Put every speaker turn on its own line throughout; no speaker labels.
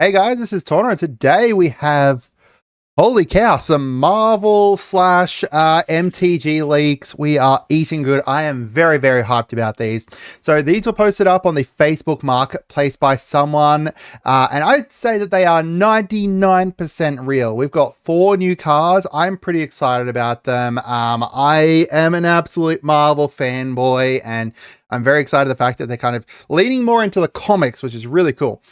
Hey guys, this is Tauna, and today we have, holy cow, some Marvel slash MTG leaks. We are eating good. I am very, very hyped about these. So these were posted up on the Facebook marketplace by someone, and I'd say that they are 99% real. We've got 4 new cards. I'm pretty excited about them. I am an absolute Marvel fanboy, and I'm very excited the fact that they're kind of leaning more into the comics, which is really cool.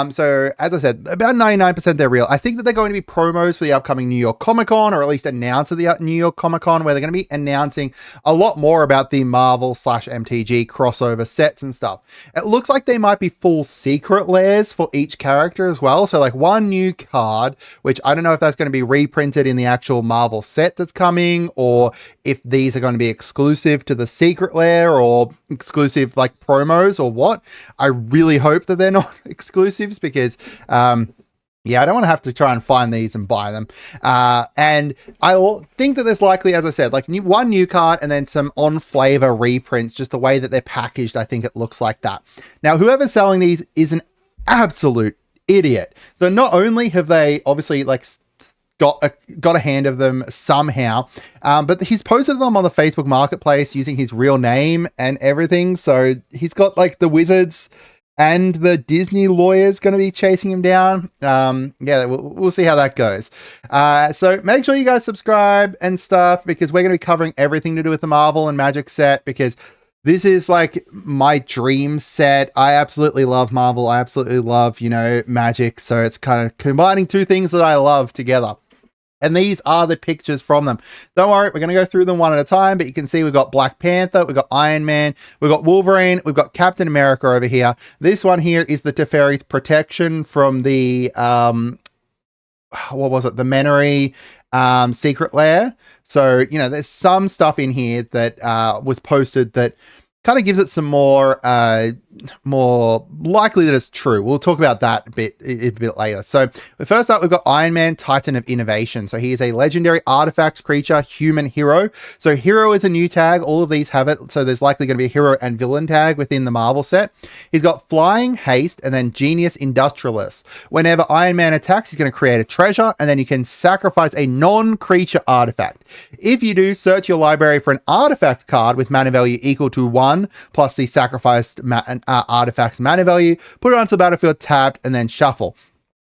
So as I said, about 99% they're real. I think that they're going to be promos for the upcoming New York Comic Con, or at least announced at the New York Comic Con, where they're going to be announcing a lot more about the Marvel slash MTG crossover sets and stuff. It looks like they might be full secret lairs for each character as well. So like one new card, which I don't know if that's going to be reprinted in the actual Marvel set that's coming, or if these are going to be exclusive to the secret lair, or exclusive like promos, or what. I really hope that they're not exclusives, because yeah, I don't want to have to try and find these and buy them. And I think that there's likely, as I said, like one new card and then some on flavor reprints, just the way that they're packaged. I think it looks like that. Now, whoever's selling these is an absolute idiot. So not only have they obviously like got a hand of them somehow, but he's posted them on the Facebook marketplace using his real name and everything. So he's got like the Wizards and the Disney lawyers going to be chasing him down. Yeah, we'll see how that goes. So make sure you guys subscribe and stuff, because we're going to be covering everything to do with the Marvel and Magic set, because this is like my dream set. I absolutely love Marvel. I absolutely love, Magic. So it's kind of combining two things that I love together. And these are the pictures from them. Don't worry, we're going to go through them one at a time, but you can see we've got Black Panther, we've got Iron Man, we've got Wolverine, we've got Captain America over here. This one here is the Teferi's protection from the, what was it? The Menery Secret Lair. So, there's some stuff in here that was posted that kind of gives it some more likely that it's true. We'll talk about that a bit later. So first up, we've got Iron Man, Titan of Innovation. So he is a legendary artifact creature, human hero. So hero is a new tag. All of these have it. So there's likely going to be a hero and villain tag within the Marvel set. He's got flying, haste, and then genius industrialist. Whenever Iron Man attacks, he's going to create a treasure, and then you can sacrifice a non-creature artifact. If you do, search your library for an artifact card with mana value equal to 1 plus the sacrificed artifact's mana value, put it onto the battlefield tapped, and then shuffle.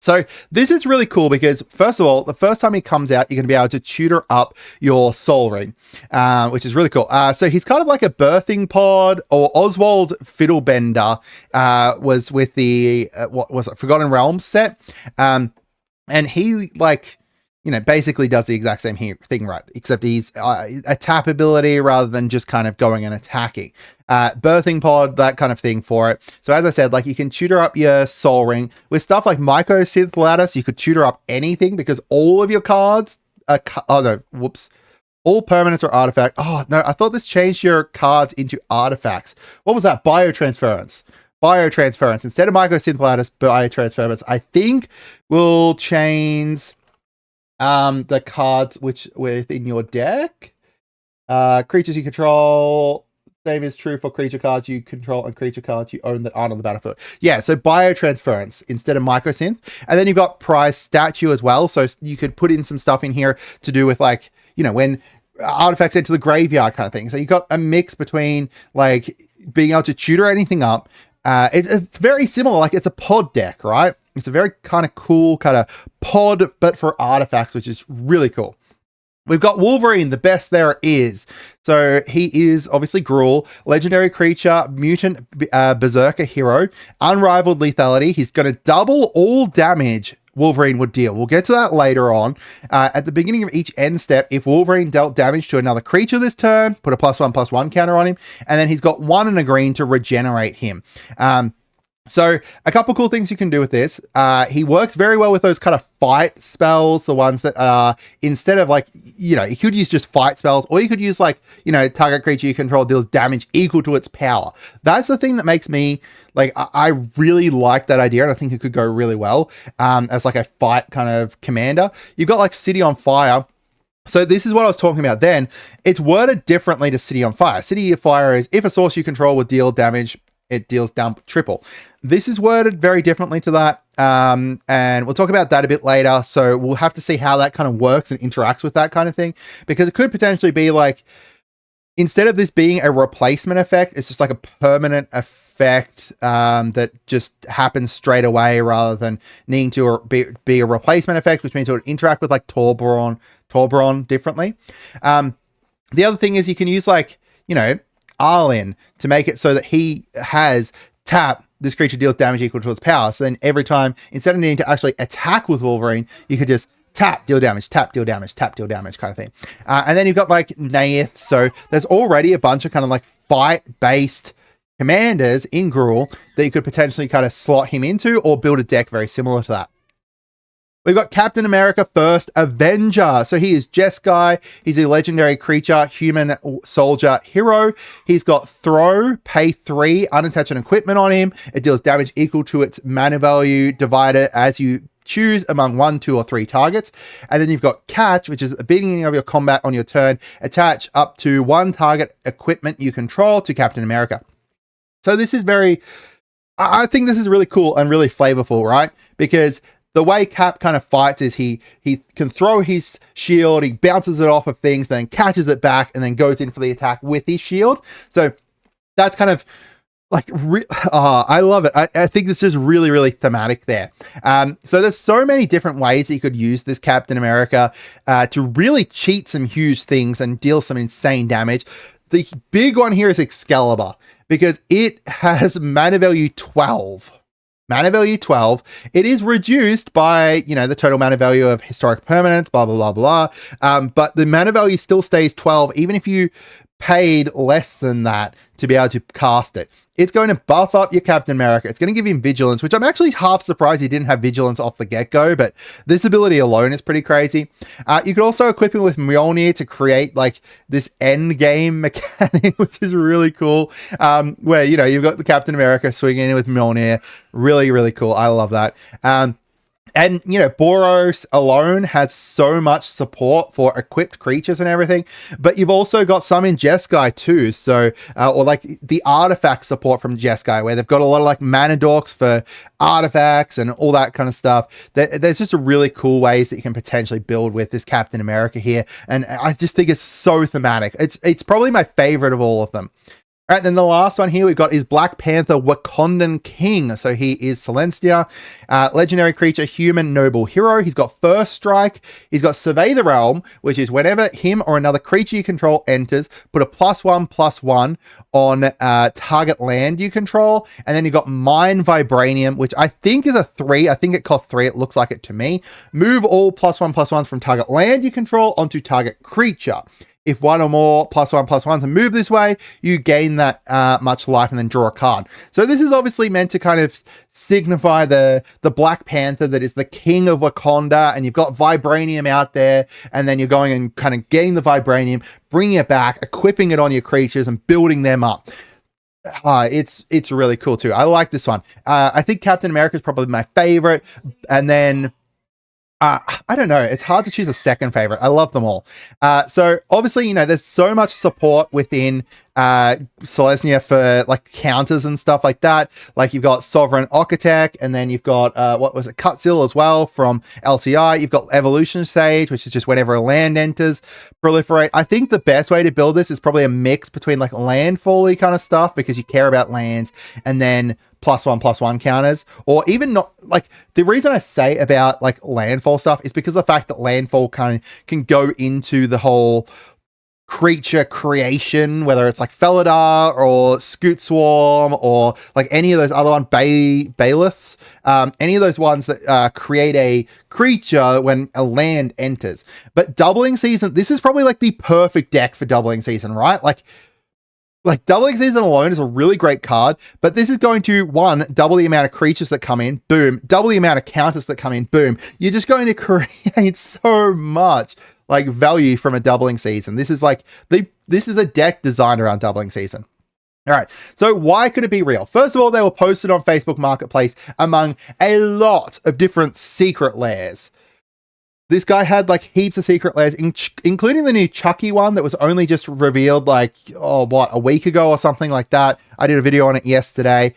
So this is really cool because, first of all, the first time he comes out, you're going to be able to tutor up your Soul Ring, which is really cool. So he's kind of like a birthing pod, or Oswald Fiddlebender was with the, what was it, Forgotten Realms set. And he, like, basically does the exact same thing, right? Except he's a tap ability rather than just kind of going and attacking. Birthing pod, that kind of thing for it. So as I said, like, you can tutor up your Soul Ring with stuff like Myco-Synth Lattice. You could tutor up anything, because all of your cards are, all permanents or artifact. Oh no, I thought this changed your cards into artifacts. What was that? Biotransference. Instead of Myco-Synth Lattice, Biotransference, I think will change the cards which within your deck. Creatures you control, same is true for creature cards you control and creature cards you own that aren't on the battlefield. Yeah, so biotransference instead of Myco-Synth. And then you've got prize statue as well, so you could put in some stuff in here to do with, like, when artifacts enter the graveyard kind of thing. So you've got a mix between, like, being able to tutor anything up. It's very similar, like it's a pod deck, right? It's a very kind of cool kind of pod, but for artifacts, which is really cool. We've got Wolverine, the best there is. So he is obviously Gruul, legendary creature, mutant berserker hero, unrivaled lethality. He's going to double all damage Wolverine would deal. We'll get to that later on. At the beginning of each end step, if Wolverine dealt damage to another creature this turn, put a +1/+1 counter on him, and then he's got 1 and a green to regenerate him. So a couple cool things you can do with this. He works very well with those kind of fight spells, the ones that are, instead of like, you could use just fight spells, or you could use like, target creature you control deals damage equal to its power. That's the thing that makes me, like, I really like that idea, and I think it could go really well as like a fight kind of commander. You've got like City on Fire. So this is what I was talking about then. It's worded differently to City on Fire. City on Fire is, if a source you control would deal damage, it deals down triple. This is worded very differently to that. And we'll talk about that a bit later. So we'll have to see how that kind of works and interacts with that kind of thing, because it could potentially be like, instead of this being a replacement effect, it's just like a permanent effect that just happens straight away rather than needing to be a replacement effect, which means it would interact with like Torboron differently. The other thing is you can use like, you know, Arlen to make it so that he has tap, this creature deals damage equal to its power. So then every time, instead of needing to actually attack with Wolverine, you could just tap, deal damage, tap, deal damage, tap, deal damage kind of thing. And then you've got like Naeth. So there's already a bunch of kind of like fight-based commanders in Gruul that you could potentially kind of slot him into or build a deck very similar to that. We've got Captain America First Avenger. So he is Jeskai. He's a legendary creature, human soldier hero. He's got throw, pay 3, unattach an equipment on him. It deals damage equal to its mana value divided as you choose among 1, 2, or 3 targets. And then you've got catch, which is at the beginning of your combat on your turn. Attach up to 1 target equipment you control to Captain America. So this is I think this is really cool and really flavorful, right? Because the way Cap kind of fights is he can throw his shield, he bounces it off of things, then catches it back, and then goes in for the attack with his shield. So that's kind of like, I love it. I think this is really, really thematic there. So there's so many different ways that you could use this Captain America to really cheat some huge things and deal some insane damage. The big one here is Excalibur, because it has mana value 12. Mana value 12. It is reduced by, you know, the total mana value of historic permanents, blah, blah, blah, blah. But the mana value still stays 12, even if you paid less than that to be able to cast it. It's going to buff up your Captain America. It's going to give him vigilance, which I'm actually half surprised he didn't have vigilance off the get-go, but this ability alone is pretty crazy. You could also equip him with Mjolnir to create like this end game mechanic, which is really cool. Where, you know, you've got the Captain America swinging in with Mjolnir. Really, really cool. I love that. And, you know, Boros alone has so much support for equipped creatures and everything, but you've also got some in Jeskai too. So, or like the artifact support from Jeskai, where they've got a lot of like mana dorks for artifacts and all that kind of stuff. There's just a really cool ways that you can potentially build with this Captain America here. And I just think it's so thematic. It's probably my favorite of all of them. All right, then the last one here we've got is Black Panther Wakandan King. So he is Celestia, legendary creature, human, noble hero. He's got First Strike. He's got Survey the Realm, which is whenever him or another creature you control enters, put a +1/+1 on target land you control. And then you've got Mine Vibranium, which I think is a 3. I think it costs 3. It looks like it to me. Move all +1/+1s from target land you control onto target creature. If one or more +1/+1s are moved this way, you gain that much life and then draw a card. So this is obviously meant to kind of signify the Black Panther that is the king of Wakanda, and you've got Vibranium out there, and then you're going and kind of getting the Vibranium, bringing it back, equipping it on your creatures, and building them up. It's really cool too. I like this one. I think Captain America is probably my favorite, and then I don't know. It's hard to choose a second favorite. I love them all. So obviously, you know, there's so much support within Celestia for like counters and stuff like that. Like you've got Sovereign Architect, and then you've got what was it, Cutzil as well from LCI. You've got Evolution Stage, which is just whenever a land enters, proliferate. I think the best way to build this is probably a mix between like landfall-y kind of stuff, because you care about lands, and then +1/+1 counters, or even not. Like the reason I say about like landfall stuff is because of the fact that landfall kind of can go into the whole creature creation, whether it's like Felidar or Scoot Swarm or like any of those other ones, Bayliths, any of those ones that create a creature when a land enters. But Doubling Season, this is probably like the perfect deck for Doubling Season, right? Like Doubling Season alone is a really great card, but this is going to, one, double the amount of creatures that come in, boom, double the amount of counters that come in, boom. You're just going to create so much like value from a Doubling Season. This is like, this is a deck designed around Doubling Season. All right, so why could it be real? First of all, they were posted on Facebook Marketplace among a lot of different secret lairs. This guy had like heaps of secret lairs, including the new Chucky one that was only just revealed like, a week ago or something like that. I did a video on it yesterday.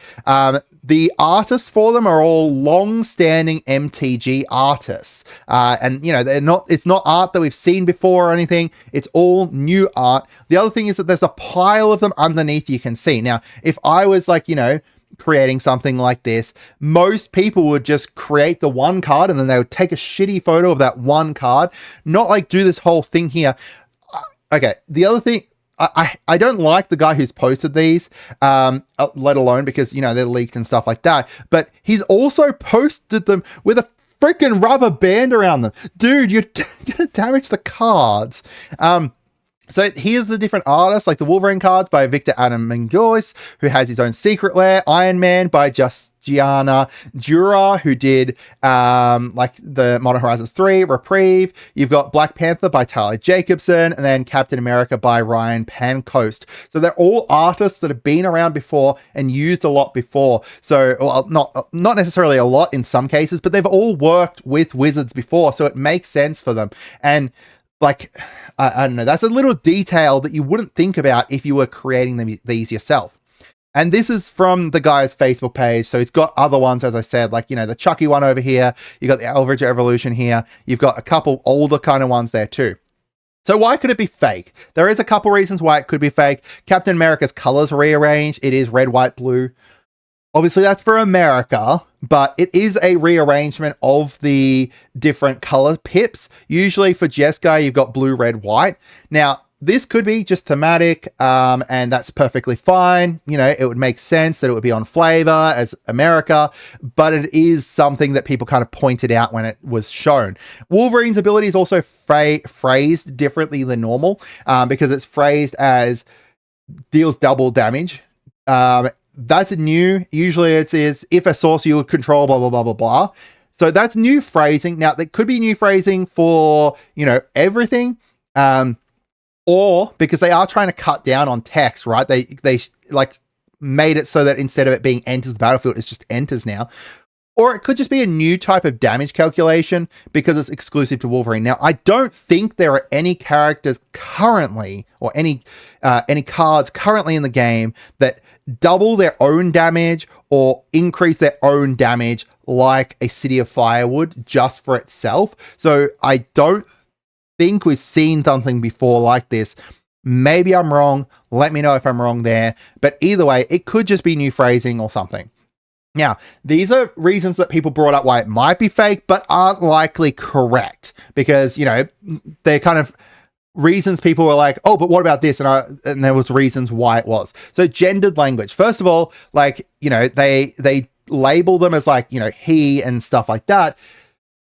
The artists for them are all long-standing MTG artists, and it's not art that we've seen before or anything. It's all new art. The other thing is that there's a pile of them underneath you can see. Now, if I was like, creating something like this, most people would just create the one card and then they would take a shitty photo of that one card, not like do this whole thing here. Okay, the other thing, I don't like the guy who's posted these, let alone because, they're leaked and stuff like that, but he's also posted them with a freaking rubber band around them. Dude, you're gonna damage the cards. So here's the different artists, like the Wolverine cards by Victor Adam Mengois, who has his own Secret Lair. Iron Man by Gianna Jura, who did like the Modern Horizons 3, Reprieve. You've got Black Panther by Tyler Jacobson, and then Captain America by Ryan Pancoast. So they're all artists that have been around before and used a lot before. So, well, not necessarily a lot in some cases, but they've all worked with Wizards before, so it makes sense for them. And like, I don't know, that's a little detail that you wouldn't think about if you were creating these yourself. And this is from the guy's Facebook page. So he's got other ones, as I said, like, the Chucky one over here. You got the Eldritch Evolution here. You've got a couple older kind of ones there too. So why could it be fake? There is a couple reasons why it could be fake. Captain America's colors rearranged. It is red, white, blue. Obviously, that's for America, but it is a rearrangement of the different color pips. Usually for Jeskai, you've got blue, red, white. Now, this could be just thematic, and that's perfectly fine. It would make sense that it would be on flavor as America, but it is something that people kind of pointed out when it was shown. Wolverine's ability is also phrased differently than normal, because it's phrased as deals double damage. That's new. Usually it is if a source you would control, blah, blah, blah, blah, blah. So that's new phrasing. Now, there could be new phrasing for, everything, or because they are trying to cut down on text, right? They like made it so that instead of it being enters the battlefield, it's just enters now. Or it could just be a new type of damage calculation because it's exclusive to Wolverine. Now, I don't think there are any characters currently, or any cards currently in the game that double their own damage or increase their own damage like a City of Fire would just for itself. So I don't think we've seen something before like this. Maybe I'm wrong. Let me know if I'm wrong there. But either way, it could just be new phrasing or something. Now, these are reasons that people brought up why it might be fake, but aren't likely correct because, they're kind of reasons people were like, oh, but what about this? And there was reasons why it was. So gendered language. First of all, like, they label them as like, he and stuff like that.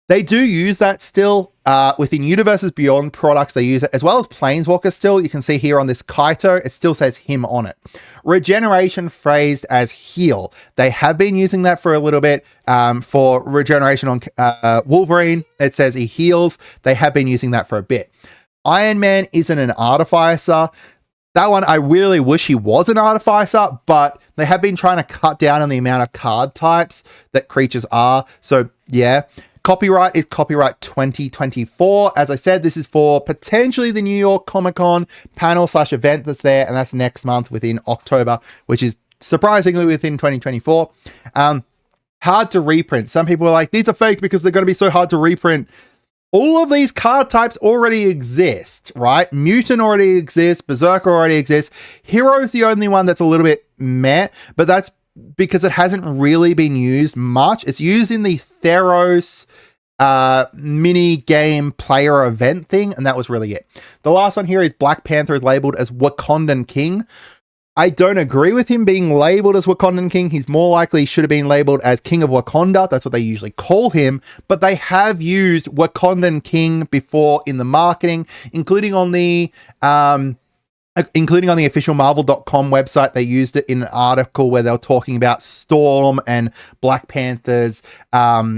They do use that still within Universes Beyond products. They use it as well as Planeswalker still. You can see here on this Kaito, it still says him on it. Regeneration phrased as heal. They have been using that for a little bit for regeneration on Wolverine. It says he heals. They have been using that for a bit. Iron Man isn't an artificer. That one, I really wish he was an artificer, but they have been trying to cut down on the amount of card types that creatures are. So yeah. Copyright is copyright 2024. As I said, this is for potentially the New York Comic-Con panel/event that's there, and that's next month within October, which is surprisingly within 2024. Hard to reprint. Some people are like, these are fake because they're going to be so hard to reprint. All of these card types already exist, right? Mutant already exists. Berserker already exists. Hero is the only one that's a little bit meh, but that's because it hasn't really been used much. It's used in the Theros mini game player event thing, and that was really it. The last one here is Black Panther is labeled as Wakandan King. I don't agree with him being labeled as Wakandan King. He's more likely should have been labeled as King of Wakanda. That's what they usually call him. But they have used Wakandan King before in the marketing, including on the official Marvel.com website. They used it in an article where they were talking about Storm and Black Panther's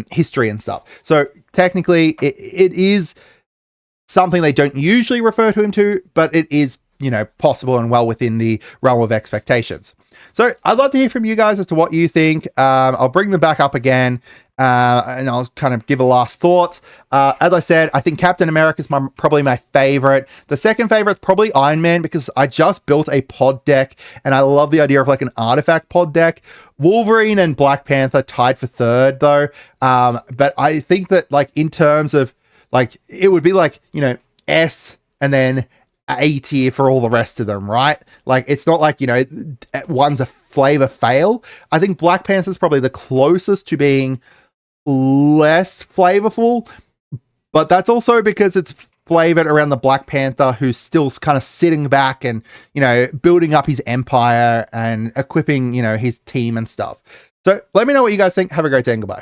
history and stuff. So technically, it is something they don't usually refer to him to, but it is, possible and well within the realm of expectations. So I'd love to hear from you guys as to what you think. I'll bring them back up again. And I'll kind of give a last thought. As I said, I think Captain America is probably my favorite. The second favorite is probably Iron Man, because I just built a pod deck and I love the idea of like an artifact pod deck. Wolverine and Black Panther tied for third though. But I think that like in terms of like, it would be like, you know, S and then A tier for all the rest of them, right? Like, it's not like, you know, one's a flavor fail. I think Black Panther is probably the closest to being less flavorful, but that's also because it's flavored around the Black Panther who's still kind of sitting back and, you know, building up his empire and equipping, you know, his team and stuff. So let me know what you guys think. Have a great day and goodbye.